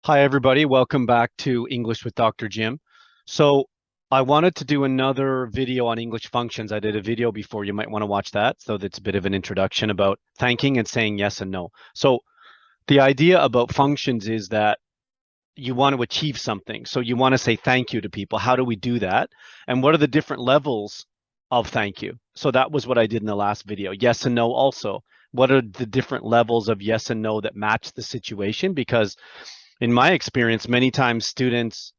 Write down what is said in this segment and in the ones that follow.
Hi, everybody. Welcome back to English with Dr. Jim. So I wanted to do another video on English functions. I did a video before. You might want to watch that. So that's a bit of an introduction about thanking and saying yes and no. So the idea about functions is that you want to achieve something. So you want to say thank you to people. How do we do that? And what are the different levels of thank you? So that was what I did in the last video. Yes and no also. What are the different levels of yes and no that match the situation? Because in my experience, many times students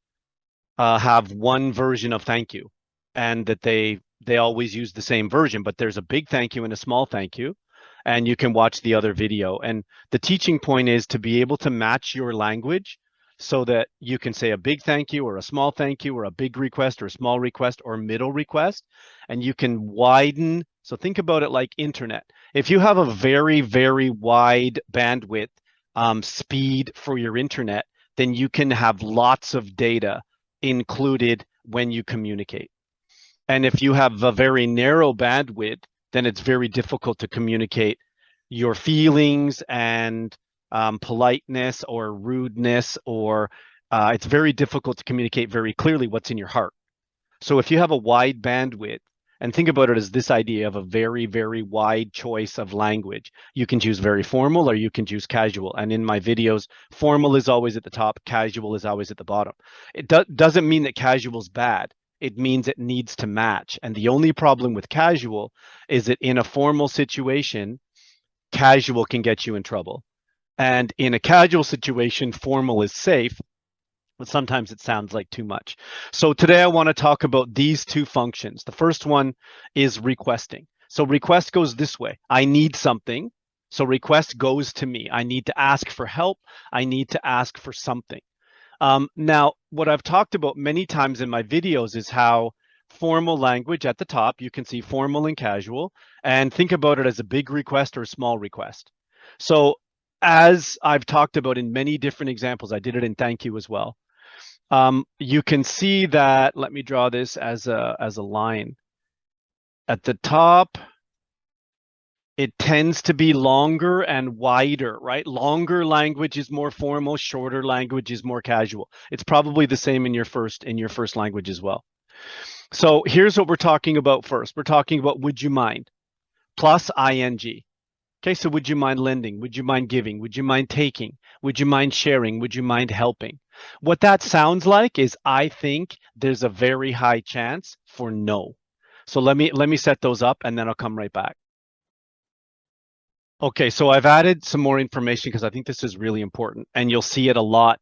have one version of thank you, and that they always use the same version, but there's a big thank you and a small thank you, and you can watch the other video. And the teaching point is to be able to match your language so that you can say a big thank you or a small thank you or a big request or a small request or middle request, and you can widen. So think about it like internet. If you have a very, very wide bandwidth speed for your internet, then you can have lots of data included when you communicate. And if you have a very narrow bandwidth, then it's very difficult to communicate your feelings and politeness or rudeness, or it's very difficult to communicate very clearly what's in your heart. So if you have a wide bandwidth, and think about it as this idea of a very, very wide choice of language. You can choose very formal or you can choose casual. And in my videos, formal is always at the top, casual is always at the bottom. It doesn't mean that casual is bad. It means it needs to match. And the only problem with casual is that in a formal situation, casual can get you in trouble. And in a casual situation, formal is safe, but sometimes it sounds like too much. So today I want to talk about these two functions. The first one is requesting. So request goes this way. I need something. So request goes to me. I need to ask for help. I need to ask for something. Now, what I've talked about many times in my videos is how formal language at the top, you can see formal and casual, and think about it as a big request or a small request. So as I've talked about in many different examples, I did it in thank you as well. You can see that, let me draw this as a line. At the top, it tends to be longer and wider, right? Longer language is more formal, shorter language is more casual. It's probably the same in your first language as well. So here's what we're talking about first. We're talking about would you mind plus ing. Okay, so would you mind lending? Would you mind giving? Would you mind taking? Would you mind sharing? Would you mind helping? What that sounds like is I think there's a very high chance for no. So let me set those up and then I'll come right back. Okay, so I've added some more information because I think this is really important, and you'll see it a lot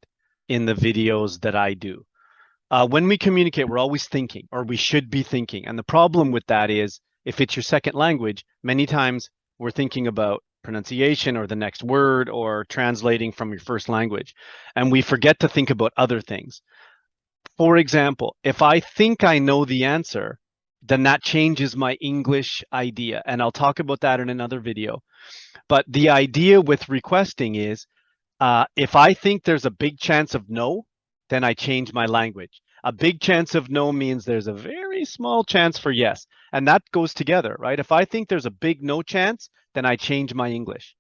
in the videos that I do. When we communicate, we're always thinking, or we should be thinking. And the problem with that is if it's your second language, many times we're thinking about pronunciation or the next word or translating from your first language, and we forget to think about other things. For example, if I think I know the answer, then that changes my English idea. And I'll talk about that in another video. But the idea with requesting is if I think there's a big chance of no, then I change my language. A big chance of no means there's a very small chance for yes. And that goes together, right? If I think there's a big no chance, then I change my English.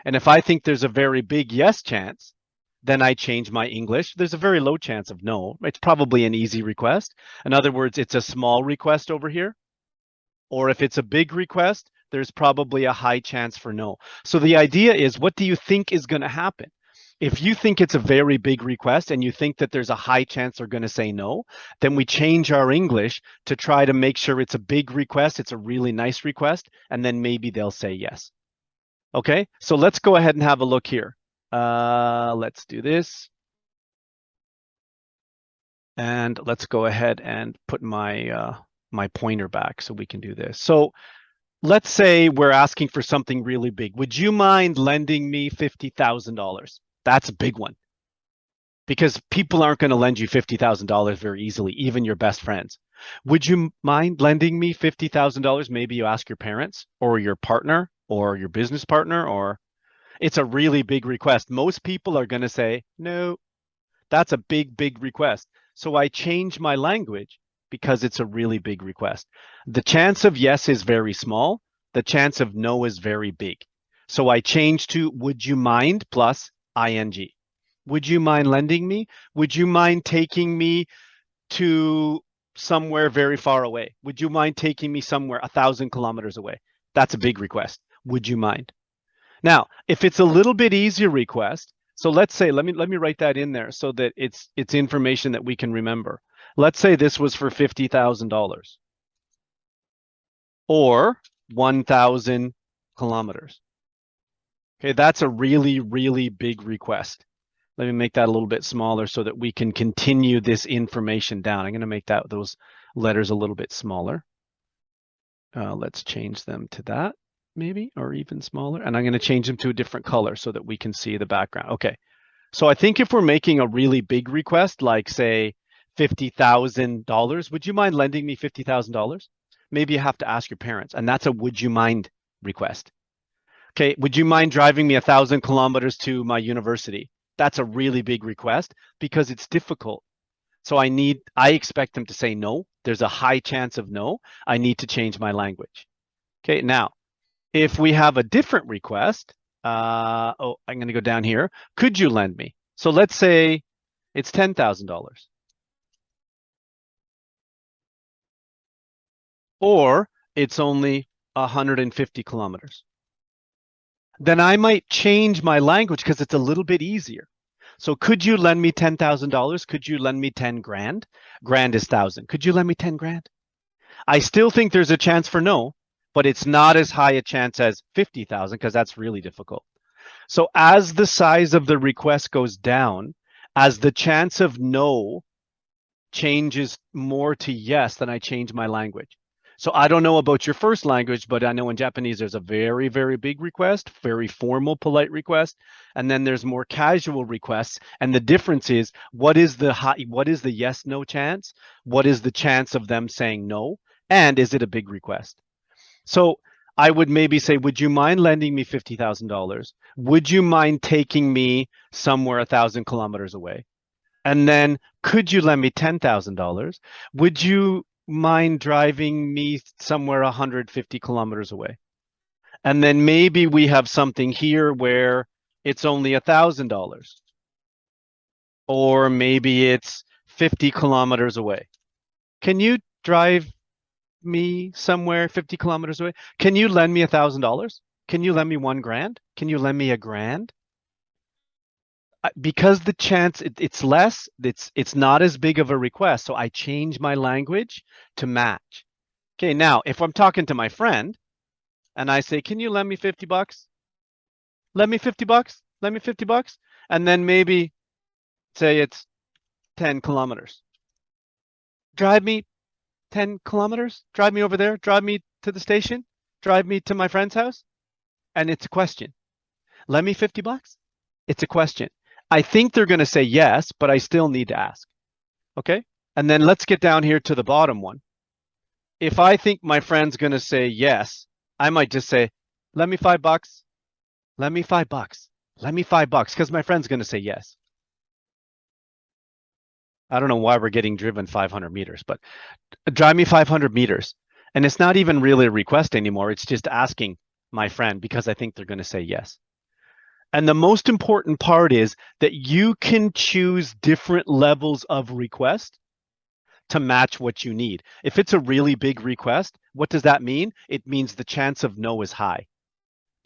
And if I think there's a very big yes chance, then I change my English. There's a very low chance of no. It's probably an easy request. In other words, it's a small request over here. Or if it's a big request, there's probably a high chance for no. So the idea is, what do you think is going to happen? If you think it's a very big request and you think that there's a high chance they're going to say no, then we change our English to try to make sure it's a big request, it's a really nice request, and then maybe they'll say yes. Okay, so let's go ahead and have a look here. Let's do this. And let's go ahead and put my my pointer back so we can do this. So let's say we're asking for something really big. Would you mind lending me $50,000? That's a big one, because people aren't going to lend you $50,000 very easily, even your best friends. Would you mind lending me $50,000? Maybe you ask your parents or your partner or your business partner, or it's a really big request. Most people are going to say, no, that's a big, big request. So I change my language because it's a really big request. The chance of yes is very small. The chance of no is very big. So I changed to would you mind plus ing. Would you mind lending me? Would you mind taking me to somewhere very far away? Would you mind taking me somewhere 1,000 kilometers away? That's a big request. Would you mind? Now, if it's a little bit easier request, so let's say, let me write that in there so that it's information that we can remember. Let's say this was for $50,000 or 1,000 kilometers. Okay, that's a really, really big request. Let me make that a little bit smaller so that we can continue this information down. I'm going to make those letters a little bit smaller. Let's change them to that maybe, or even smaller. And I'm going to change them to a different color so that we can see the background. Okay, so I think if we're making a really big request, like say $50,000, would you mind lending me $50,000? Maybe you have to ask your parents, and that's a would you mind request. Okay, would you mind driving me 1,000 kilometers to my university? That's a really big request because it's difficult. So I expect them to say no. There's a high chance of no. I need to change my language. Okay, now, if we have a different request, I'm going to go down here. Could you lend me? So let's say it's $10,000. Or it's only 150 kilometers. Then I might change my language because it's a little bit easier. So could you lend me $10,000? Could you lend me 10 grand? Grand is 1,000. Could you lend me 10 grand? I still think there's a chance for no, but it's not as high a chance as 50,000 because that's really difficult. So as the size of the request goes down, as the chance of no changes more to yes, then I change my language. So I don't know about your first language, but I know in Japanese there's a very, very big request, very formal, polite request, and then there's more casual requests. And the difference is what is the yes no chance? What is the chance of them saying no? And is it a big request? So I would maybe say, would you mind lending me $50,000? Would you mind taking me somewhere 1,000 kilometers away? And then could you lend me $10,000? Would you mind driving me somewhere 150 kilometers away? And then maybe we have something here where it's only $1,000, or maybe it's 50 kilometers away. Can you drive me somewhere 50 kilometers away? Can you lend me $1,000? Can you lend me 1 grand? Can you lend me a grand? Because the chance it's less, it's not as big of a request. So I change my language to match. Okay, now if I'm talking to my friend and I say, can you lend me 50 bucks? Lend me 50 bucks? Lend me 50 bucks? And then maybe say it's 10 kilometers. Drive me 10 kilometers? Drive me over there? Drive me to the station? Drive me to my friend's house? And it's a question. Lend me 50 bucks? It's a question. I think they're going to say yes, but I still need to ask. Okay. And then let's get down here to the bottom one. If I think my friend's going to say yes, I might just say, lend me 5 bucks. Lend me 5 bucks. Lend me 5 bucks because my friend's going to say yes. I don't know why we're getting driven 500 meters, but drive me 500 meters. And it's not even really a request anymore. It's just asking my friend because I think they're going to say yes. And the most important part is that you can choose different levels of request to match what you need. If it's a really big request, what does that mean? It means the chance of no is high.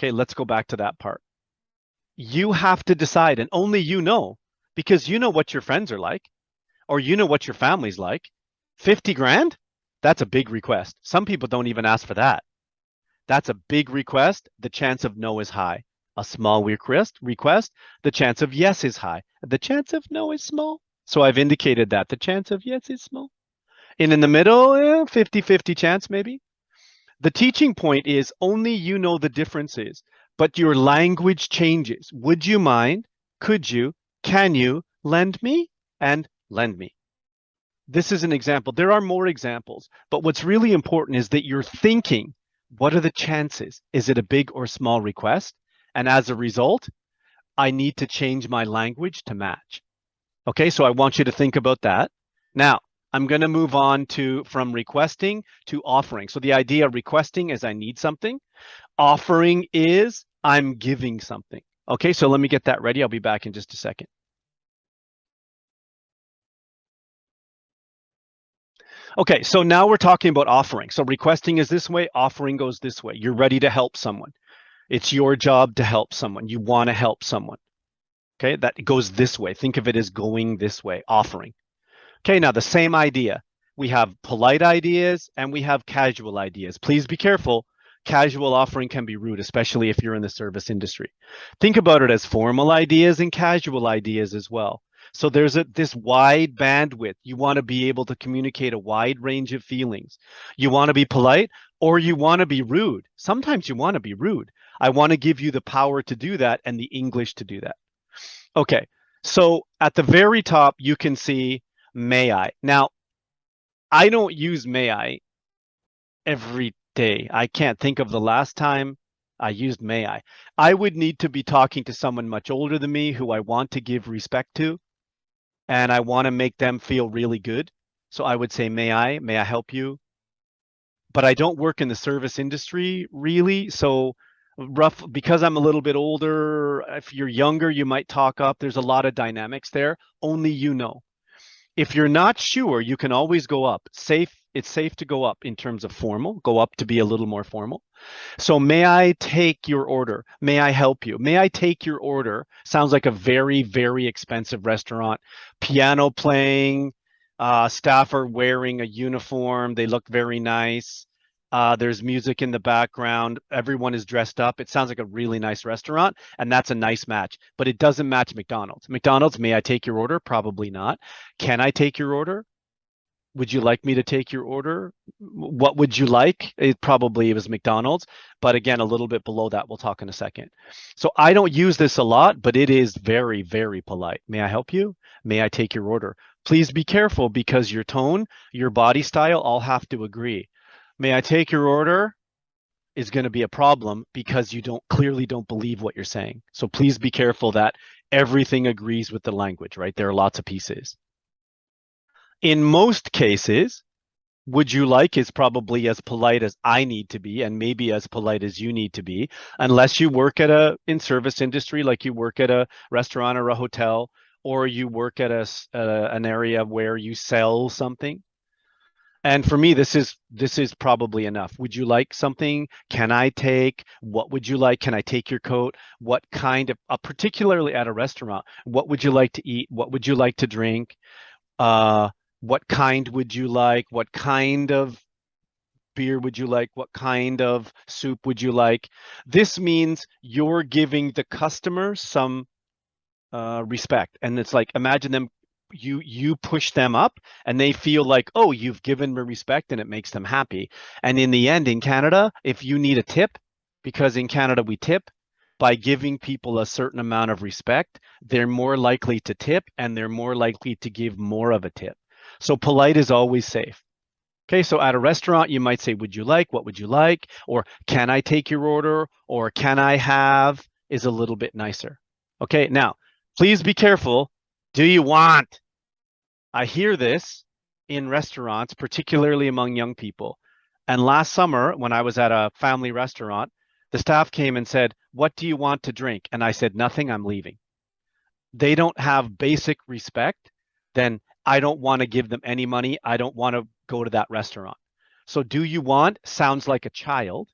Okay, let's go back to that part. You have to decide, and only you know, because you know what your friends are like, or you know what your family's like. 50 grand? That's a big request. Some people don't even ask for that. That's a big request. The chance of no is high. A small request, the chance of yes is high. The chance of no is small. So I've indicated that the chance of yes is small. And in the middle, 50-50 chance maybe. The teaching point is only you know the differences, but your language changes. Would you mind? Could you? Can you lend me? And lend me. This is an example. There are more examples, but what's really important is that you're thinking, what are the chances? Is it a big or small request? And as a result, I need to change my language to match. Okay, so I want you to think about that. Now, I'm going to move on from requesting to offering. So the idea of requesting is I need something. Offering is I'm giving something. Okay, so let me get that ready. I'll be back in just a second. Okay, so now we're talking about offering. So requesting is this way, offering goes this way. You're ready to help someone. It's your job to help someone. You want to help someone. Okay, that goes this way. Think of it as going this way, offering. Okay, now the same idea. We have polite ideas and we have casual ideas. Please be careful. Casual offering can be rude, especially if you're in the service industry. Think about it as formal ideas and casual ideas as well. So there's this wide bandwidth. You want to be able to communicate a wide range of feelings. You want to be polite or you want to be rude. Sometimes you want to be rude. I want to give you the power to do that and the English to do that. Okay, so at the very top, you can see may I. Now, I don't use may I every day. I can't think of the last time I used may I. I would need to be talking to someone much older than me who I want to give respect to, and I want to make them feel really good. So I would say, may I help you? But I don't work in the service industry really. So rough, because I'm a little bit older, if you're younger, you might talk up. There's a lot of dynamics there. Only you know. If you're not sure, you can always go up. It's safe to go up in terms of formal, go up to be a little more formal. So may I take your order? May I help you? May I take your order? Sounds like a very, very expensive restaurant. Piano playing, staff are wearing a uniform. They look very nice. There's music in the background. Everyone is dressed up. It sounds like a really nice restaurant, and that's a nice match. But it doesn't match McDonald's. McDonald's, may I take your order? Probably not. Can I take your order? Would you like me to take your order? What would you like? It was McDonald's, but again, a little bit below that. We'll talk in a second. So I don't use this a lot, but it is very, very polite. May I help you? May I take your order? Please be careful because your tone, your body style all have to agree. May I take your order? Is going to be a problem because you don't believe what you're saying. So please be careful that everything agrees with the language, right? There are lots of pieces. In most cases, would you like is probably as polite as I need to be and maybe as polite as you need to be, unless you work at in service industry, like you work at a restaurant or a hotel, or you work at an area where you sell something. And for me, this is probably enough. Would you like something? Can I take? What would you like? Can I take your coat? What kind of, particularly at a restaurant, what would you like to eat? What would you like to drink? Uh, what kind would you like? What kind of beer would you like? What kind of soup would you like? This means you're giving the customer some respect. And it's like, imagine them, you push them up and they feel like, oh, you've given me respect and it makes them happy. And in the end, in Canada, if you need a tip, because in Canada we tip, by giving people a certain amount of respect, they're more likely to tip and they're more likely to give more of a tip. So polite is always safe. Okay, so at a restaurant, you might say, would you like? What would you like? Or can I take your order? Or can I have is a little bit nicer. Okay, now, please be careful. Do you want? I hear this in restaurants, particularly among young people. And last summer, when I was at a family restaurant, the staff came and said, what do you want to drink? And I said, nothing, I'm leaving. They don't have basic respect, then I don't want to give them any money. I don't want to go to that restaurant. So do you want sounds like a child.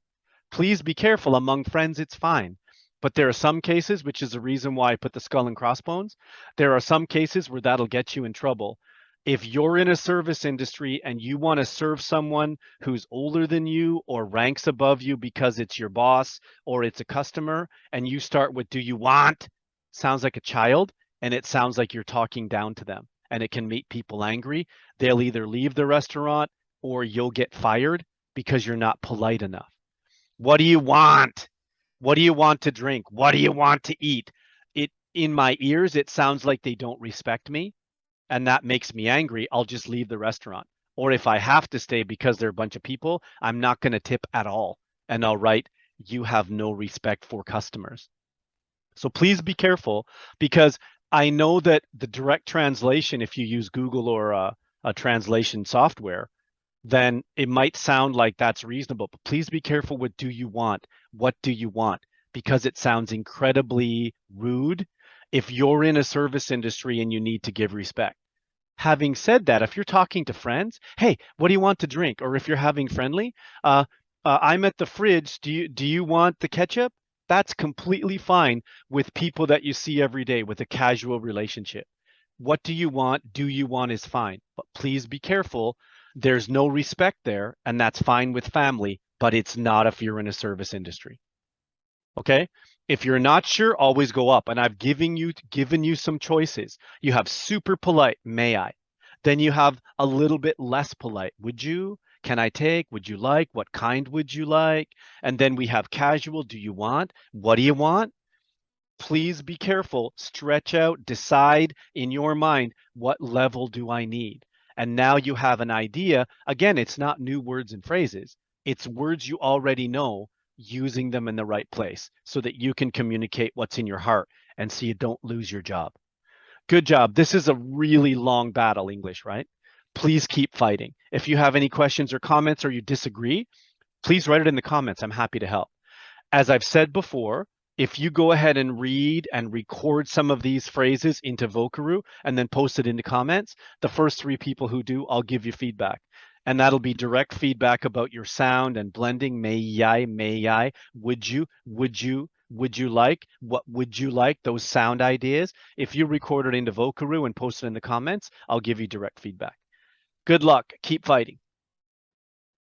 Please be careful. Among friends, it's fine. But there are some cases, which is the reason why I put the skull and crossbones. There are some cases where that'll get you in trouble. If you're in a service industry and you want to serve someone who's older than you or ranks above you because it's your boss or it's a customer, and you start with, do you want? Sounds like a child, and it sounds like you're talking down to them, and it can make people angry. They'll either leave the restaurant or you'll get fired because you're not polite enough. What do you want? What do you want to drink? What do you want to eat? It in my ears, it sounds like they don't respect me, and that makes me angry. I'll just leave the restaurant. Or if I have to stay because they're a bunch of people, I'm not going to tip at all. And I'll write, you have no respect for customers. So please be careful, because I know that the direct translation, if you use Google or a translation software, then it might sound like that's reasonable. But please be careful with do you want? What do you want? because it sounds incredibly rude if you're in a service industry and you need to give respect. Having said that, if you're talking to friends, hey, what do you want to drink? Or if you're having friendly, uh, I'm at the fridge. Do you want the ketchup? That's completely fine with people that you see every day with a casual relationship. What do you want? Do you want is fine. But please be careful. There's no respect there, and that's fine with family, but it's not if you're in a service industry. Okay? If you're not sure, always go up. And I've given you some choices. You have super polite, may I? Then you have a little bit less polite. Would you? Can I take? Would you like? What kind would you like? And then we have casual, do you want? What do you want? Please be careful. Stretch out, decide in your mind, what level do I need? And now you have an idea. Again, it's not new words and phrases. It's words you already know, using them in the right place so that you can communicate what's in your heart and so you don't lose your job. Good job. This is a really long battle, English, right? Please keep fighting. If you have any questions or comments or you disagree, please write it in the comments. I'm happy to help. As I've said before, if you go ahead and read and record some of these phrases into Vocaroo and then post it into comments, the first 3 people who do, I'll give you feedback. And that'll be direct feedback about your sound and blending. May I, would you like, what would you like, those sound ideas. If you record it into Vocaroo and post it in the comments, I'll give you direct feedback. Good luck. Keep fighting.